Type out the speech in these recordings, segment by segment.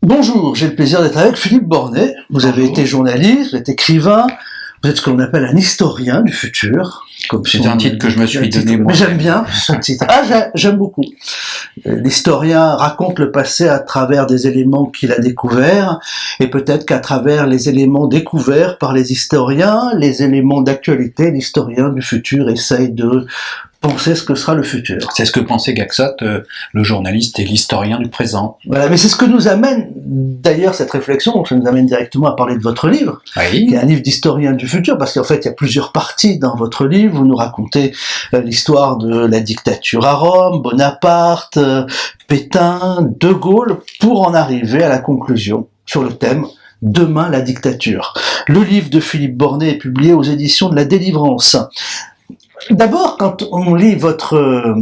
Bonjour, j'ai le plaisir d'être avec Philippe Bornet. Vous avez été journaliste, vous êtes écrivain, vous êtes ce qu'on appelle un historien du futur. C'est un titre que je me suis donné moi. Mais j'aime bien ce titre. J'aime beaucoup. L'historien raconte le passé à travers des éléments qu'il a découverts, et peut-être qu'à travers les éléments découverts par les historiens, les éléments d'actualité, l'historien du futur essaye de penser ce que sera le futur. C'est ce que pensait Gaxat, le journaliste et l'historien du présent. Voilà, mais c'est ce que nous amène, d'ailleurs, cette réflexion, donc ça nous amène directement à parler de votre livre, Oui. qui est un livre d'historien du futur, parce qu'en fait, il y a plusieurs parties dans votre livre. Vous nous racontez l'histoire de la dictature à Rome, Bonaparte, Pétain, De Gaulle, pour en arriver à la conclusion sur le thème « Demain, la dictature ». Le livre de Philippe Bornet est publié aux éditions de la Délivrance. D'abord, quand on lit votre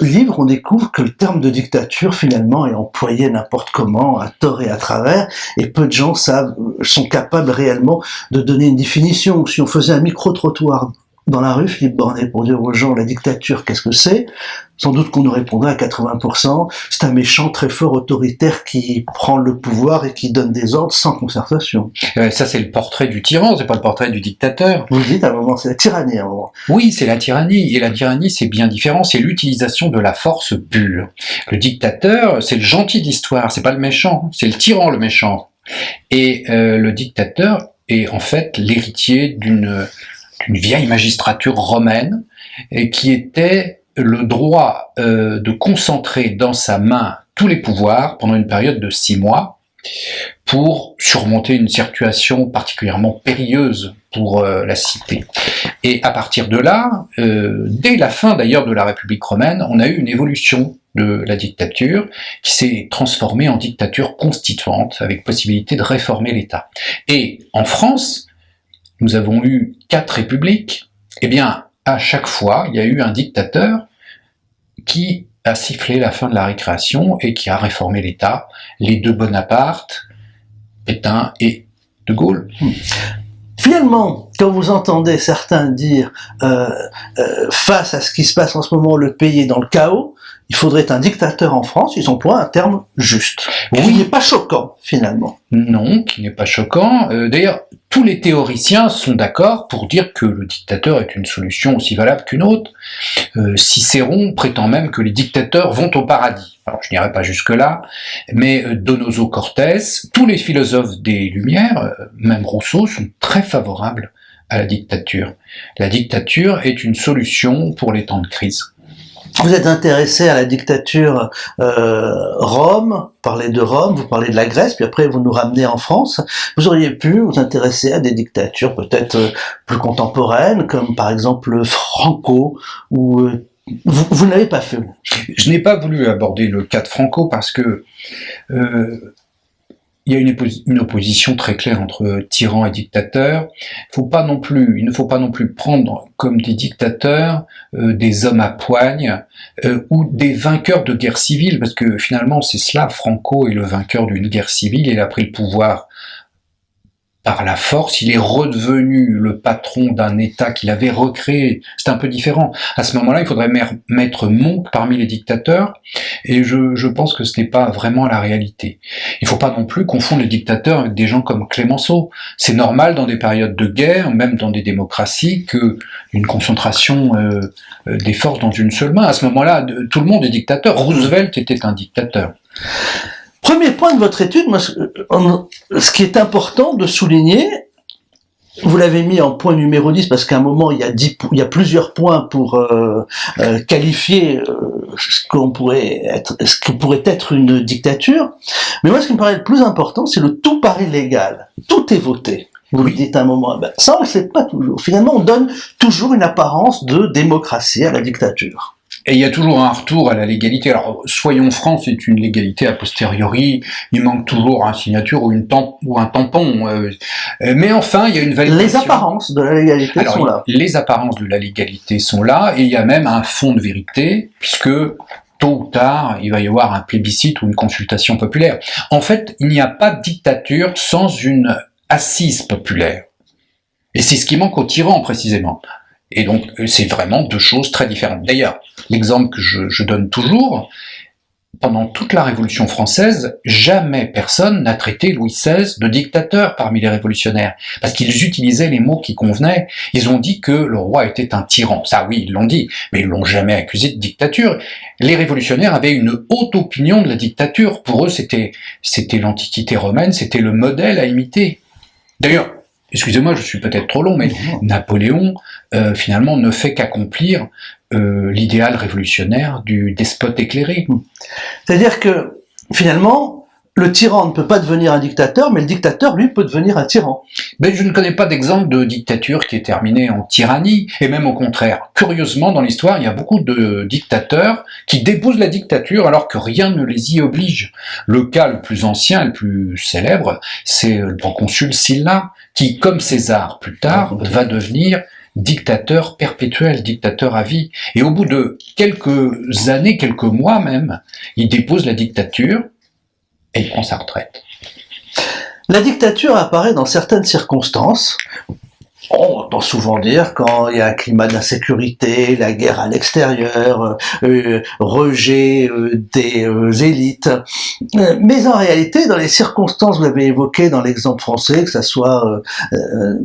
livre, on découvre que le terme de dictature, finalement, est employé n'importe comment, à tort et à travers, et peu de gens sont capables réellement de donner une définition. Si on faisait un micro-trottoir dans la rue, Philippe Bornet, pour dire aux gens la dictature, qu'est-ce que c'est? Sans doute qu'on nous répondrait à 80%, c'est un méchant très fort autoritaire qui prend le pouvoir et qui donne des ordres sans concertation. Ça, c'est le portrait du tyran, c'est pas le portrait du dictateur. Vous le dites à un moment, c'est la tyrannie à un moment. Oui, c'est la tyrannie, et la tyrannie, c'est bien différent, c'est l'utilisation de la force pure. Le dictateur, c'est le gentil d'histoire, c'est pas le méchant, c'est le tyran le méchant. Et le dictateur est en fait l'héritier d'une vieille magistrature romaine et qui était le droit de concentrer dans sa main tous les pouvoirs pendant une période de 6 mois pour surmonter une situation particulièrement périlleuse pour la cité. Et à partir de là, dès la fin d'ailleurs de la République romaine, on a eu une évolution de la dictature qui s'est transformée en dictature constituante avec possibilité de réformer l'État. Et en France, nous avons eu 4 républiques, eh bien, à chaque fois, il y a eu un dictateur qui a sifflé la fin de la récréation et qui a réformé l'État, les 2 Bonaparte, Pétain et De Gaulle. Finalement, quand vous entendez certains dire face à ce qui se passe en ce moment, le pays est dans le chaos, il faudrait un dictateur en France, ils emploient un terme juste. Oui. Qui n'est pas choquant, finalement. Non, qui n'est pas choquant. D'ailleurs, tous les théoriciens sont d'accord pour dire que le dictateur est une solution aussi valable qu'une autre. Cicéron prétend même que les dictateurs vont au paradis. Alors, je n'irai pas jusque-là, mais Donoso Cortés, tous les philosophes des Lumières, même Rousseau, sont très favorables à la dictature. La dictature est une solution pour les temps de crise. Vous êtes intéressé à la dictature Rome, parlez de Rome, vous parlez de la Grèce, puis après vous nous ramenez en France. Vous auriez pu vous intéresser à des dictatures peut-être plus contemporaines, comme par exemple Franco, ou vous ne l'avez pas fait. Je n'ai pas voulu aborder le cas de Franco parce que il y a une opposition très claire entre tyran et dictateur. Il ne faut pas non plus prendre comme des dictateurs des hommes à poigne ou des vainqueurs de guerre civile, parce que finalement c'est cela, Franco est le vainqueur d'une guerre civile, il a pris le pouvoir par la force, il est redevenu le patron d'un État qu'il avait recréé. C'est un peu différent. À ce moment-là, il faudrait mettre Monk parmi les dictateurs, et je pense que ce n'est pas vraiment la réalité. Il ne faut pas non plus confondre les dictateurs avec des gens comme Clémenceau. C'est normal dans des périodes de guerre, même dans des démocraties, qu'une concentration des forces dans une seule main. À ce moment-là, tout le monde est dictateur. Roosevelt était un dictateur. Premier point de votre étude, moi, ce qui est important de souligner, vous l'avez mis en point numéro 10 parce qu'à un moment il y a plusieurs points pour qualifier ce que pourrait être une dictature. Mais moi, ce qui me paraît le plus important, c'est le tout paraît légal. Tout est voté. Vous le dites à un moment, ça on le sait pas toujours. Finalement, on donne toujours une apparence de démocratie à la dictature. Et il y a toujours un retour à la légalité. Alors, soyons francs, c'est une légalité a posteriori. Il manque toujours une signature ou un tampon. Mais enfin, il y a une validation. Les apparences de la légalité sont là. Les apparences de la légalité sont là, et il y a même un fond de vérité, puisque tôt ou tard, il va y avoir un plébiscite ou une consultation populaire. En fait, il n'y a pas de dictature sans une assise populaire. Et c'est ce qui manque aux tyrans, précisément. Et donc, c'est vraiment 2 choses très différentes. D'ailleurs, l'exemple que je donne toujours, pendant toute la Révolution française, jamais personne n'a traité Louis XVI de dictateur parmi les révolutionnaires, parce qu'ils utilisaient les mots qui convenaient. Ils ont dit que le roi était un tyran. Ça, oui, ils l'ont dit, mais ils l'ont jamais accusé de dictature. Les révolutionnaires avaient une haute opinion de la dictature. Pour eux, c'était l'Antiquité romaine, c'était le modèle à imiter. D'ailleurs, excusez-moi, je suis peut-être trop long, mais Napoléon, finalement, ne fait qu'accomplir l'idéal révolutionnaire du despote éclairé. C'est-à-dire que, finalement, le tyran ne peut pas devenir un dictateur, mais le dictateur, lui, peut devenir un tyran. Ben, je ne connais pas d'exemple de dictature qui est terminée en tyrannie, et même au contraire. Curieusement, dans l'histoire, il y a beaucoup de dictateurs qui déposent la dictature alors que rien ne les y oblige. Le cas le plus ancien, le plus célèbre, c'est le proconsul Sylla, qui, comme César plus tard, va devenir dictateur perpétuel, dictateur à vie. Et au bout de quelques années, quelques mois même, il dépose la dictature et il prend sa retraite. La dictature apparaît dans certaines circonstances. On entend souvent dire quand il y a un climat d'insécurité, la guerre à l'extérieur, rejet des élites. Mais en réalité, dans les circonstances, vous l'avez évoqué dans l'exemple français, que ça soit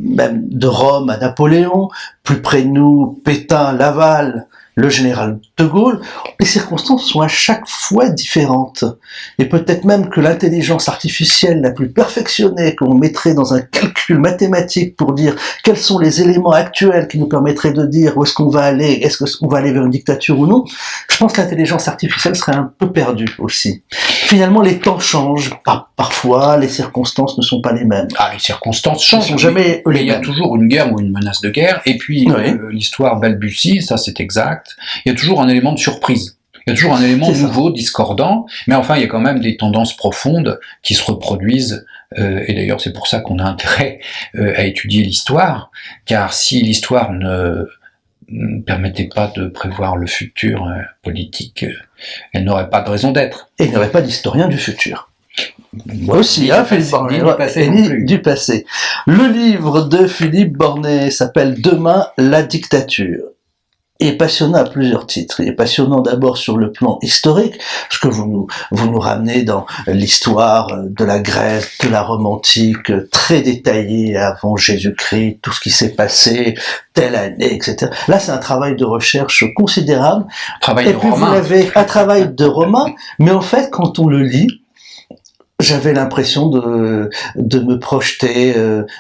même de Rome à Napoléon, plus près de nous, Pétain, Laval, le général de Gaulle, les circonstances sont à chaque fois différentes. Et peut-être même que l'intelligence artificielle la plus perfectionnée qu'on mettrait dans un calcul mathématique pour dire quels sont les éléments actuels qui nous permettraient de dire où est-ce qu'on va aller, est-ce qu'on va aller vers une dictature ou non, je pense que l'intelligence artificielle serait un peu perdue aussi. Finalement, les temps changent. Parfois, les circonstances ne sont pas les mêmes. Ah, les circonstances changent. Ils sont jamais mais il y a toujours une guerre ou une menace de guerre, et puis l'histoire balbutie, ça c'est exact. Il y a toujours un élément de surprise. Il y a toujours un élément nouveau, discordant, mais enfin, il y a quand même des tendances profondes qui se reproduisent, et d'ailleurs, c'est pour ça qu'on a intérêt à étudier l'histoire, car si l'histoire ne permettait pas de prévoir le futur politique, elle n'aurait pas de raison d'être. Et il n'y aurait pas d'historien du futur. Moi aussi, Philippe Bornet, du passé. Le livre de Philippe Bornet s'appelle Demain, la dictature. Il est passionnant à plusieurs titres. Il est passionnant d'abord sur le plan historique, parce que vous nous ramenez dans l'histoire de la Grèce, de la Rome antique, très détaillée avant Jésus-Christ, tout ce qui s'est passé, telle année, etc. Là, c'est un travail de recherche considérable. Travail de puis romain. Vous l'avez, un travail de romain, mais en fait, quand on le lit, j'avais l'impression de me projeter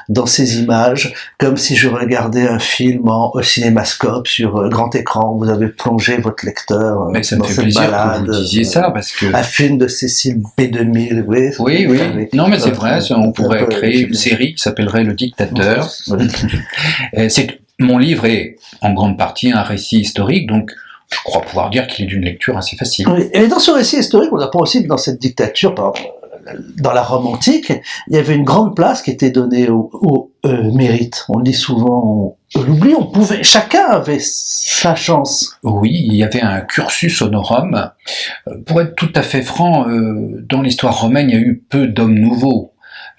dans ces images, comme si je regardais un film au cinémascope sur grand écran. Vous avez plongé votre lecteur mais ça me dans fait cette plaisir balade. Que vous disiez ça, parce que... Un film de Cécile B2000, oui. Oui. Non, mais c'est vrai, on pourrait créer une série qui s'appellerait Le Dictateur. Mon livre est en grande partie un récit historique, donc je crois pouvoir dire qu'il est d'une lecture assez facile. Oui. Et dans ce récit historique, on apprend aussi que dans cette dictature, par exemple, dans la Rome antique, il y avait une grande place qui était donnée au mérite. On le dit souvent, on l'oublie, chacun avait sa chance. Oui, il y avait un cursus honorum. Pour être tout à fait franc, dans l'histoire romaine, il y a eu peu d'hommes nouveaux.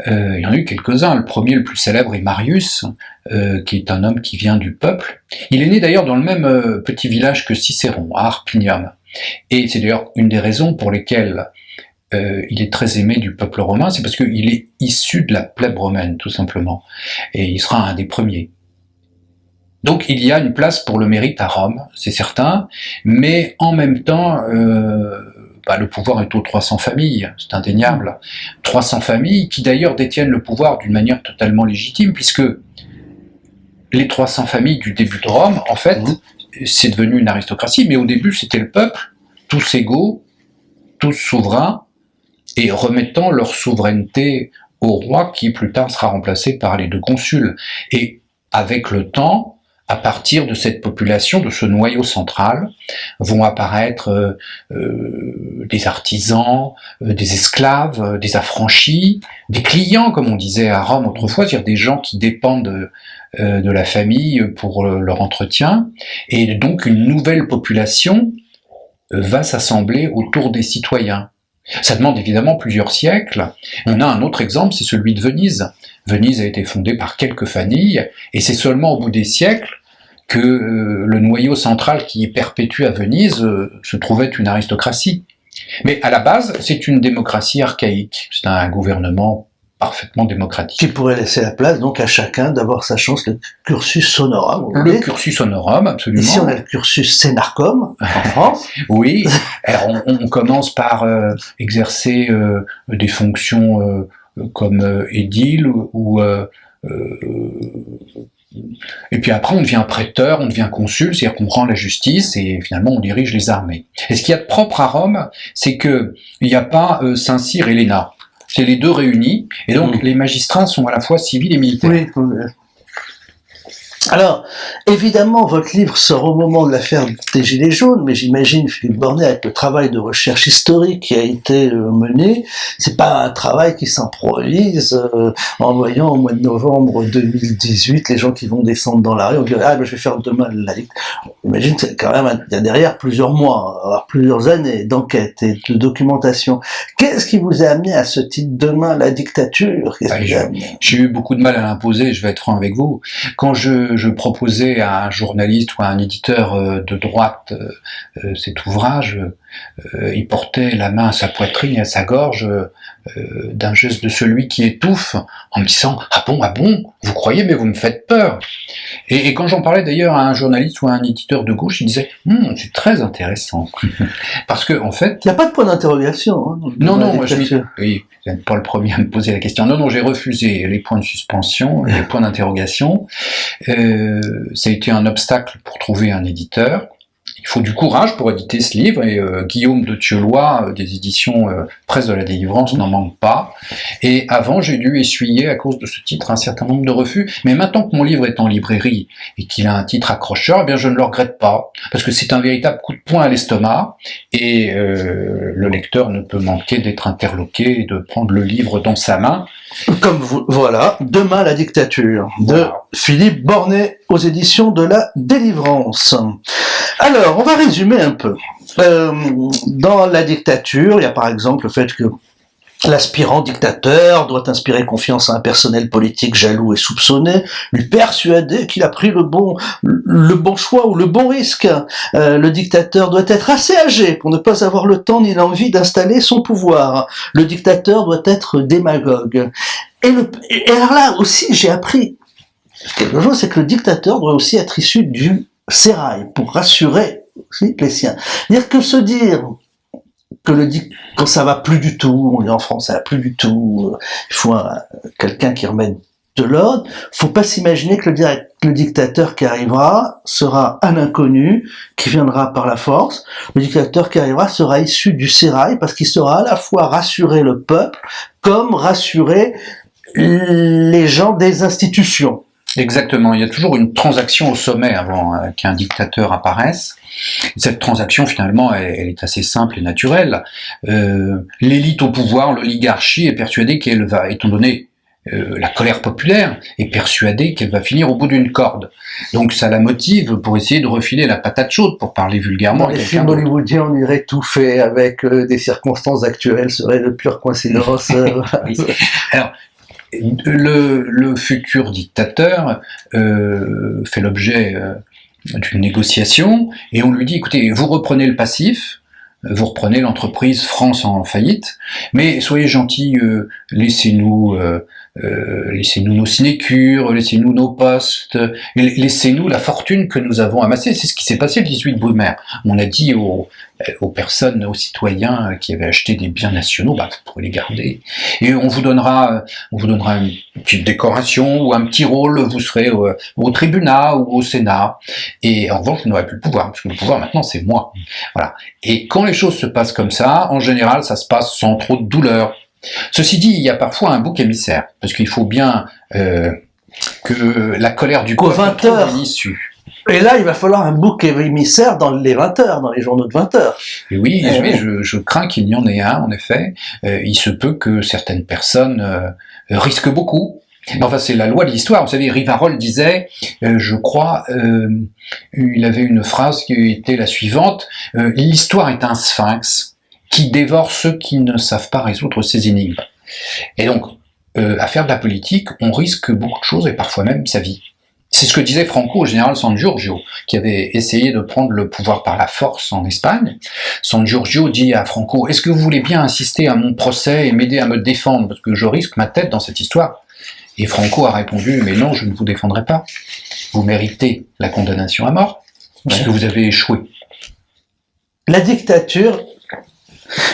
Il y en a eu quelques-uns. Le premier, le plus célèbre, est Marius, qui est un homme qui vient du peuple. Il est né d'ailleurs dans le même petit village que Cicéron, à Arpinium. Et c'est d'ailleurs une des raisons pour lesquelles il est très aimé du peuple romain, c'est parce qu'il est issu de la plèbe romaine, tout simplement. Et il sera un des premiers. Donc il y a une place pour le mérite à Rome, c'est certain, mais en même temps, le pouvoir est aux 300 familles, c'est indéniable. 300 familles qui d'ailleurs détiennent le pouvoir d'une manière totalement légitime, puisque les 300 familles du début de Rome, en fait, c'est devenu une aristocratie, mais au début c'était le peuple, tous égaux, tous souverains, et remettant leur souveraineté au roi qui plus tard sera remplacé par les deux consuls. Et avec le temps, à partir de cette population, de ce noyau central, vont apparaître des artisans, des esclaves, des affranchis, des clients, comme on disait à Rome autrefois, c'est-à-dire des gens qui dépendent de la famille pour leur entretien, et donc une nouvelle population va s'assembler autour des citoyens. Ça demande évidemment plusieurs siècles. On a un autre exemple, c'est celui de Venise. Venise a été fondée par quelques familles, et c'est seulement au bout des siècles que le noyau central qui est perpétué à Venise se trouvait une aristocratie. Mais à la base, c'est une démocratie archaïque. C'est un gouvernement parfaitement démocratique. Qui pourrait laisser la place donc à chacun d'avoir sa chance, le cursus honorum. Le cursus honorum, absolument. Ici, on a le cursus Sénarcom en France. Oui, alors on commence par exercer des fonctions comme édile ou et puis après on devient prêteur, on devient consul, c'est-à-dire qu'on rend la justice et finalement on dirige les armées. Et ce qu'il y a de propre à Rome, c'est que il n'y a pas Saint-Cyr et Léna. C'est les deux réunis, et donc les magistrats sont à la fois civils et militaires. Oui. Alors, évidemment, votre livre sort au moment de l'affaire des Gilets jaunes, mais j'imagine, Philippe Bornet, avec le travail de recherche historique qui a été mené, c'est pas un travail qui s'improvise en voyant au mois de novembre 2018 les gens qui vont descendre dans la rue, on dit ah ben je vais faire demain la dictature. J'imagine que c'est quand même il y a derrière plusieurs mois, voire plusieurs années d'enquête et de documentation. Qu'est-ce qui vous a amené à ce titre demain la dictature? J'ai eu beaucoup de mal à l'imposer, je vais être franc avec vous. Quand je proposais à un journaliste ou à un éditeur de droite cet ouvrage, il portait la main à sa poitrine et à sa gorge d'un geste de celui qui étouffe en me disant « Ah bon, vous croyez, mais vous me faites peur !» Et quand j'en parlais d'ailleurs à un journaliste ou à un éditeur de gauche, il disait « C'est très intéressant. » Parce que en fait... Il n'y a pas de point d'interrogation. Hein, non, oui, vous n'êtes pas le premier à me poser la question. Non, j'ai refusé les points de suspension et les points d'interrogation. Ça a été un obstacle pour trouver un éditeur. Il faut du courage pour éditer ce livre, et Guillaume de Thieulois, des éditions Presse de la Délivrance, n'en manque pas. Et avant, j'ai dû essuyer, à cause de ce titre, un certain nombre de refus. Mais maintenant que mon livre est en librairie et qu'il a un titre accrocheur, eh bien, je ne le regrette pas, parce que c'est un véritable coup de poing à l'estomac, et le lecteur ne peut manquer d'être interloqué et de prendre le livre dans sa main. Comme vous, voilà, Demain la dictature, de Philippe Bornet, aux éditions de la Délivrance. Alors, on va résumer un peu. Dans la dictature, il y a par exemple le fait que l'aspirant dictateur doit inspirer confiance à un personnel politique jaloux et soupçonné, lui persuader qu'il a pris le bon choix ou le bon risque. Le dictateur doit être assez âgé pour ne pas avoir le temps ni l'envie d'installer son pouvoir. Le dictateur doit être démagogue. Et alors là aussi, j'ai appris quelque chose, c'est que le dictateur doit aussi être issu du sérail pour rassurer aussi les siens. Dire que se dire que quand ça va plus du tout, on est en France, ça va plus du tout, il faut quelqu'un qui remette de l'ordre. Faut pas s'imaginer que le dictateur qui arrivera sera un inconnu qui viendra par la force. Le dictateur qui arrivera sera issu du sérail parce qu'il saura à la fois rassurer le peuple comme rassurer les gens des institutions. Exactement, il y a toujours une transaction au sommet avant qu'un dictateur apparaisse. Cette transaction, finalement, elle est assez simple et naturelle. L'élite au pouvoir, l'oligarchie, est persuadée qu'elle va, étant donné la colère populaire, est persuadée qu'elle va finir au bout d'une corde. Donc ça la motive pour essayer de refiler la patate chaude, pour parler vulgairement. Dans les films hollywoodiens, on irait tout fait avec des circonstances actuelles, serait de pure coïncidence. Oui. Alors, le futur dictateur fait l'objet d'une négociation, et on lui dit, écoutez, vous reprenez le passif, vous reprenez l'entreprise France en faillite, mais soyez gentils, laissez-nous nos sinécures, laissez-nous nos postes, laissez-nous la fortune que nous avons amassée. C'est ce qui s'est passé le 18 Brumaire. On a dit aux personnes, aux citoyens qui avaient acheté des biens nationaux, vous pourrez les garder, et on vous donnera une petite décoration ou un petit rôle, vous serez au tribunat ou au Sénat, et en revanche vous n'aurez plus le pouvoir, parce que le pouvoir maintenant c'est moi. Voilà. Et quand les choses se passent comme ça, en général ça se passe sans trop de douleur. Ceci dit, il y a parfois un bouc émissaire, parce qu'il faut bien que la colère du peuple trouve une issue. Et là, il va falloir un bouc émissaire dans les 20h, dans les journaux de 20h. Et oui, mais je crains qu'il y en ait un, en effet. Il se peut que certaines personnes risquent beaucoup. Enfin, c'est la loi de l'histoire. Vous savez, Rivarol disait, je crois, il avait une phrase qui était la suivante, l'histoire est un sphinx qui dévore ceux qui ne savent pas résoudre ses énigmes. Et donc, à faire de la politique, on risque beaucoup de choses, et parfois même sa vie. C'est ce que disait Franco au général San Giorgio, qui avait essayé de prendre le pouvoir par la force en Espagne. San Giorgio dit à Franco: est-ce que vous voulez bien assister à mon procès et m'aider à me défendre, parce que je risque ma tête dans cette histoire? Et Franco a répondu: mais non, je ne vous défendrai pas. Vous méritez la condamnation à mort, puisque vous avez échoué. La dictature,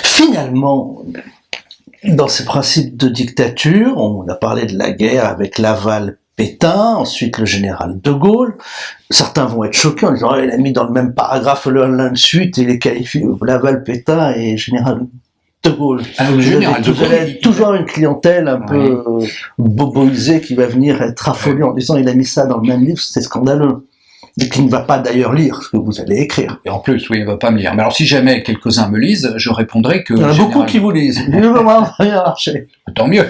finalement, dans ces principes de dictature, on a parlé de la guerre avec Laval, Pétain, ensuite le général de Gaulle. Certains vont être choqués en disant: oh, il a mis dans le même paragraphe l'un de suite et les qualifie Laval, Pétain et général de Gaulle. Alors, le général de Gaulle, vous avez toujours une clientèle un peu boboisée qui va venir être affolée en disant: il a mis ça dans le même livre, c'est scandaleux. Et qui ne va pas d'ailleurs lire ce que vous allez écrire. Et en plus, oui, il ne va pas me lire. Mais alors, si jamais quelques-uns me lisent, je répondrai que... Il y en a beaucoup qui vous lisent. Tant mieux.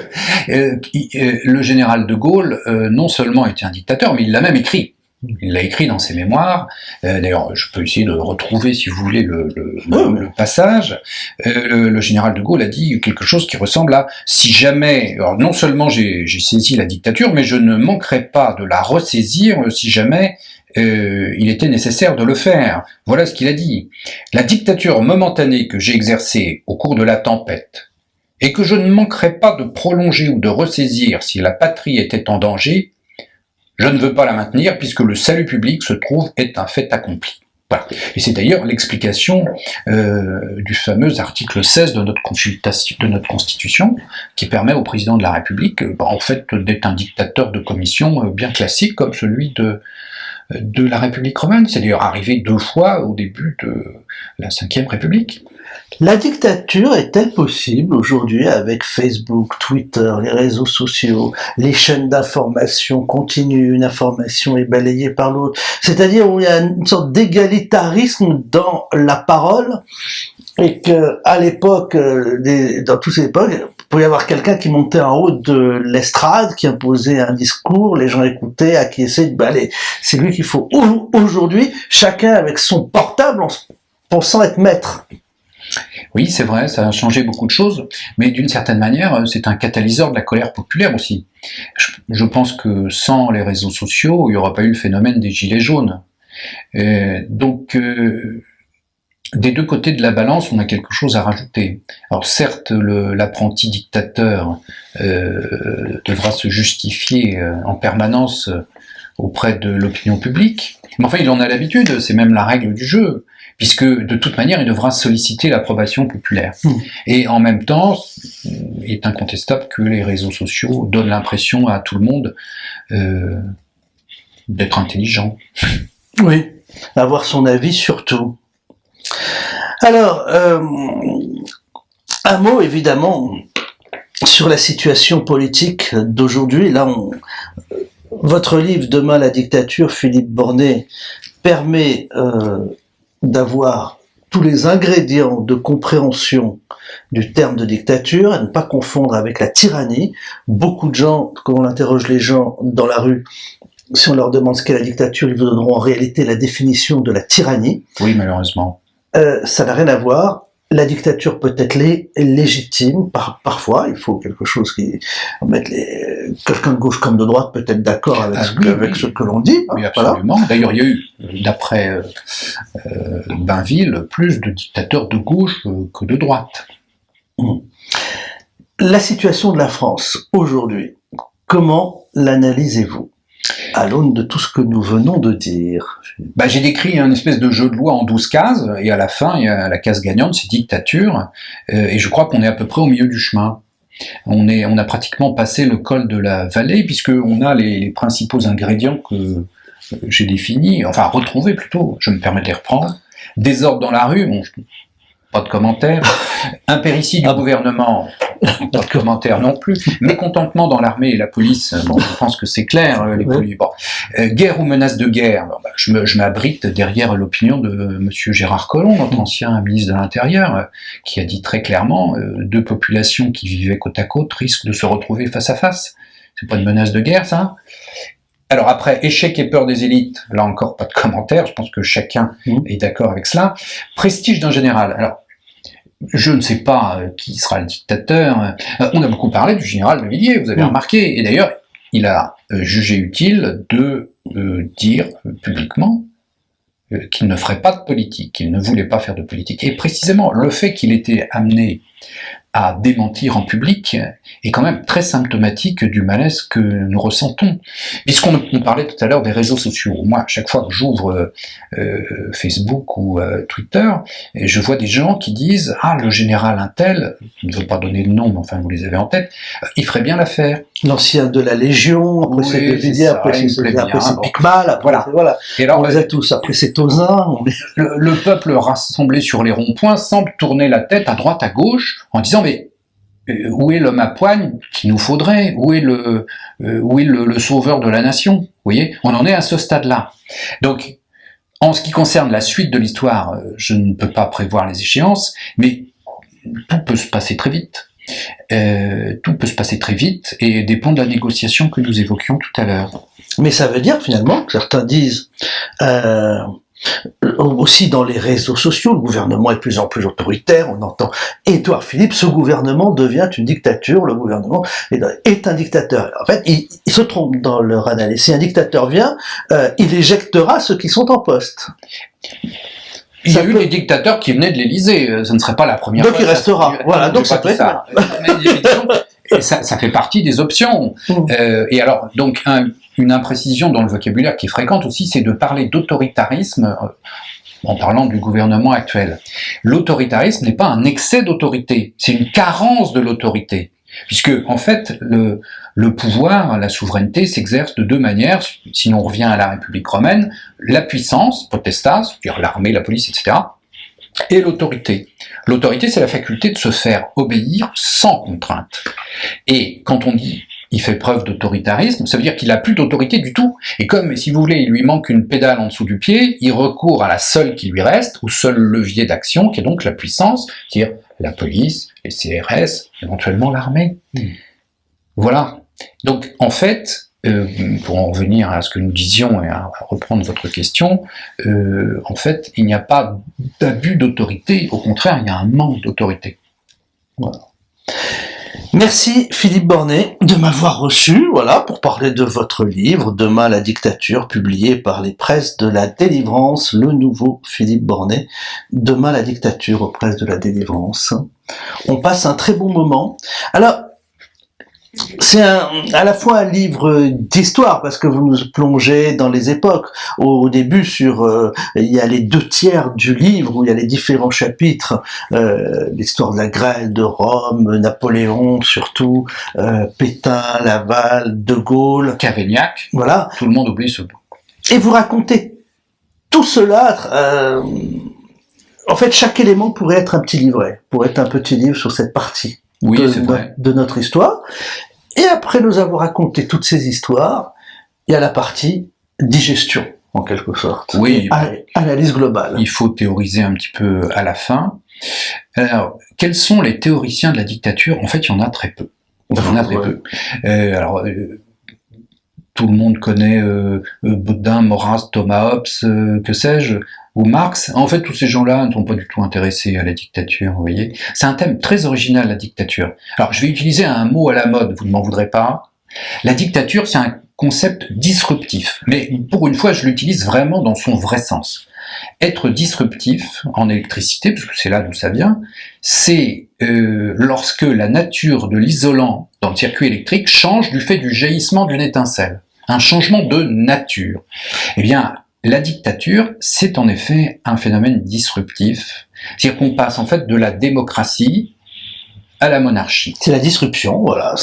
Le général de Gaulle, non seulement était un dictateur, mais il l'a même écrit. Il l'a écrit dans ses mémoires. D'ailleurs, je peux essayer de retrouver, si vous voulez, le passage. Le général de Gaulle a dit quelque chose qui ressemble à: si jamais, alors non seulement j'ai saisi la dictature, mais je ne manquerai pas de la ressaisir si jamais il était nécessaire de le faire. Voilà ce qu'il a dit. La dictature momentanée que j'ai exercée au cours de la tempête, et que je ne manquerai pas de prolonger ou de ressaisir si la patrie était en danger, je ne veux pas la maintenir, puisque le salut public se trouve est un fait accompli. Voilà. Et c'est d'ailleurs l'explication du fameux article 16 de notre Constitution, qui permet au président de la République, en fait, d'être un dictateur de commission bien classique, comme celui de la République romaine. C'est d'ailleurs arrivé 2 fois au début de la Ve République. La dictature est-elle possible aujourd'hui avec Facebook, Twitter, les réseaux sociaux, les chaînes d'information continues, une information est balayée par l'autre, c'est-à-dire où il y a une sorte d'égalitarisme dans la parole, et que à l'époque, dans toutes ces époques, il pouvait y avoir quelqu'un qui montait en haut de l'estrade, qui imposait un discours, les gens écoutaient, acquiesçaient, allez, c'est lui qu'il faut. Aujourd'hui, chacun avec son portable, en pensant être maître. Oui, c'est vrai, ça a changé beaucoup de choses, mais d'une certaine manière, c'est un catalyseur de la colère populaire aussi. Je pense que sans les réseaux sociaux, il n'y aurait pas eu le phénomène des gilets jaunes. Donc, des deux côtés de la balance, on a quelque chose à rajouter. Alors certes, l'apprenti dictateur devra se justifier en permanence auprès de l'opinion publique, mais enfin il en a l'habitude, c'est même la règle du jeu, puisque de toute manière il devra solliciter l'approbation populaire. Et en même temps, il est incontestable que les réseaux sociaux donnent l'impression à tout le monde d'être intelligent. Oui, avoir son avis sur tout. Alors, un mot évidemment sur la situation politique d'aujourd'hui. Là, votre livre Demain la dictature, Philippe Bornet, permet d'avoir tous les ingrédients de compréhension du terme de dictature, à ne pas confondre avec la tyrannie. Beaucoup de gens, quand on interroge les gens dans la rue, si on leur demande ce qu'est la dictature, ils vous donneront en réalité la définition de la tyrannie. Oui, malheureusement. Ça n'a rien à voir. La dictature peut être légitime, parfois, il faut quelque chose qui... quelqu'un de gauche comme de droite peut être d'accord avec, ce que l'on dit. Oui, absolument. Voilà. D'ailleurs, il y a eu, d'après Bainville, plus de dictateurs de gauche que de droite. La situation de la France, aujourd'hui, comment l'analysez-vous à l'aune de tout ce que nous venons de dire? J'ai décrit un espèce de jeu de loi en 12 cases, et à la fin, il y a la case gagnante, c'est dictature, et je crois qu'on est à peu près au milieu du chemin. On a pratiquement passé le col de la vallée, puisqu'on a les principaux ingrédients que j'ai définis, enfin retrouvés plutôt, je me permets de les reprendre. Désordre dans la rue, bon, pas de commentaires. Impéritie du gouvernement, pas de commentaires non plus. Mécontentement dans l'armée et la police, bon, je pense que c'est clair. Les policiers. Bon. Guerre ou menace de guerre, je m'abrite derrière l'opinion de Monsieur Gérard Collomb, notre ancien ministre de l'Intérieur, qui a dit très clairement 2 populations qui vivaient côte à côte risquent de se retrouver face à face. C'est pas une menace de guerre, ça? Alors après, échec et peur des élites, là encore pas de commentaires, je pense que chacun est d'accord avec cela. Prestige d'un général. Alors, je ne sais pas qui sera le dictateur. On a beaucoup parlé du général de Villiers, vous avez remarqué. Et d'ailleurs, il a jugé utile de dire publiquement qu'il ne ferait pas de politique, qu'il ne voulait pas faire de politique. Et précisément, le fait qu'il était amené à démentir en public est quand même très symptomatique du malaise que nous ressentons. Puisqu'on parlait tout à l'heure des réseaux sociaux. Moi, chaque fois que j'ouvre Facebook ou Twitter, je vois des gens qui disent « Ah, le général Intel, je ne veux pas donner de nom, mais enfin vous les avez en tête, il ferait bien l'affaire. » L'ancien de la Légion, après c'est De Villiers, après c'est Picmal, voilà. Et alors, on les a tous, après c'est Tauzin. Le peuple rassemblé sur les ronds-points semble tourner la tête à droite, à gauche, en disant mais où est l'homme à poigne qu'il nous faudrait? Où est le sauveur de la nation? Vous voyez, on en est à ce stade-là. Donc, en ce qui concerne la suite de l'histoire, je ne peux pas prévoir les échéances, mais tout peut se passer très vite. Tout peut se passer très vite et dépend de la négociation que nous évoquions tout à l'heure. Mais ça veut dire finalement que certains disent aussi dans les réseaux sociaux, le gouvernement est de plus en plus autoritaire, on entend Édouard Philippe, ce gouvernement devient une dictature, le gouvernement est un dictateur. En fait, ils se trompent dans leur analyse. Si un dictateur vient, il éjectera ceux qui sont en poste. Il y a eu des dictateurs qui venaient de l'Élysée, ce ne serait pas la première fois. Donc il restera, voilà, donc ça peut être ça. Et ça fait partie des options. Et alors, donc, une imprécision dans le vocabulaire qui est fréquente aussi, c'est de parler d'autoritarisme en parlant du gouvernement actuel. L'autoritarisme n'est pas un excès d'autorité, c'est une carence de l'autorité. Puisque, en fait, le pouvoir, la souveraineté s'exerce de deux manières, si on revient à la République romaine, la puissance, potestas, c'est-à-dire l'armée, la police, etc., et l'autorité. L'autorité, c'est la faculté de se faire obéir sans contrainte. Et quand on dit il fait preuve d'autoritarisme, ça veut dire qu'il n'a plus d'autorité du tout. Et comme, si vous voulez, il lui manque une pédale en dessous du pied, il recourt à la seule qui lui reste, au seul levier d'action, qui est donc la puissance, c'est-à-dire la police, les CRS, éventuellement l'armée. Voilà. Donc, en fait, pour en revenir à ce que nous disions et à reprendre votre question, en fait, il n'y a pas d'abus d'autorité, au contraire, il y a un manque d'autorité. Voilà. Merci Philippe Bornet de m'avoir reçu, voilà, pour parler de votre livre, Demain la dictature, publié par les presses de la Délivrance, le nouveau Philippe Bornet, Demain la dictature aux presses de la Délivrance. On passe un très bon moment. Alors, c'est à la fois un livre d'histoire, parce que vous nous plongez dans les époques. Au début, il y a les 2/3 du livre, où il y a les différents chapitres, l'histoire de la grêle de Rome, Napoléon surtout, Pétain, Laval, De Gaulle, Cavaignac, voilà. Tout le monde oublie ce bout. Et vous racontez tout cela, en fait, chaque élément pourrait être un petit livret, pourrait être un petit livre sur cette partie. Oui, c'est vrai. De notre histoire. Et après nous avoir raconté toutes ces histoires, il y a la partie digestion, en quelque sorte. Oui. Analyse globale. Il faut théoriser un petit peu à la fin. Alors, quels sont les théoriciens de la dictature? En fait, il y en a très peu. Tout le monde connaît Baudin, Maurras, Thomas Hobbes, que sais-je, ou Marx. En fait, tous ces gens-là ne sont pas du tout intéressés à la dictature, vous voyez. C'est un thème très original, la dictature. Alors, je vais utiliser un mot à la mode, vous ne m'en voudrez pas. La dictature, c'est un concept disruptif. Mais pour une fois, je l'utilise vraiment dans son vrai sens. Être disruptif en électricité, parce que c'est là d'où ça vient, c'est lorsque la nature de l'isolant dans le circuit électrique change du fait du jaillissement d'une étincelle. Un changement de nature. Eh bien, la dictature, c'est en effet un phénomène disruptif. C'est-à-dire qu'on passe en fait de la démocratie à la monarchie. C'est la disruption, voilà.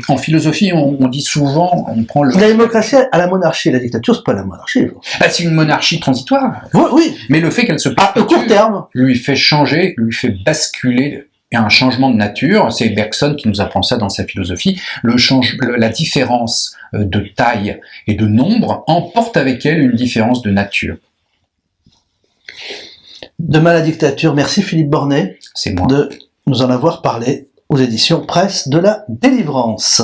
En philosophie, on dit souvent, on prend la démocratie à la monarchie, la dictature, c'est pas la monarchie. C'est une monarchie transitoire. Oui. Mais le fait qu'elle se à court terme lui fait changer, lui fait basculer. Il y a un changement de nature, c'est Bergson qui nous apprend ça dans sa philosophie. La différence de taille et de nombre emporte avec elle une différence de nature. Demain la dictature, merci Philippe Bornet c'est moi. de nous en avoir parlé aux éditions Presse de la Délivrance.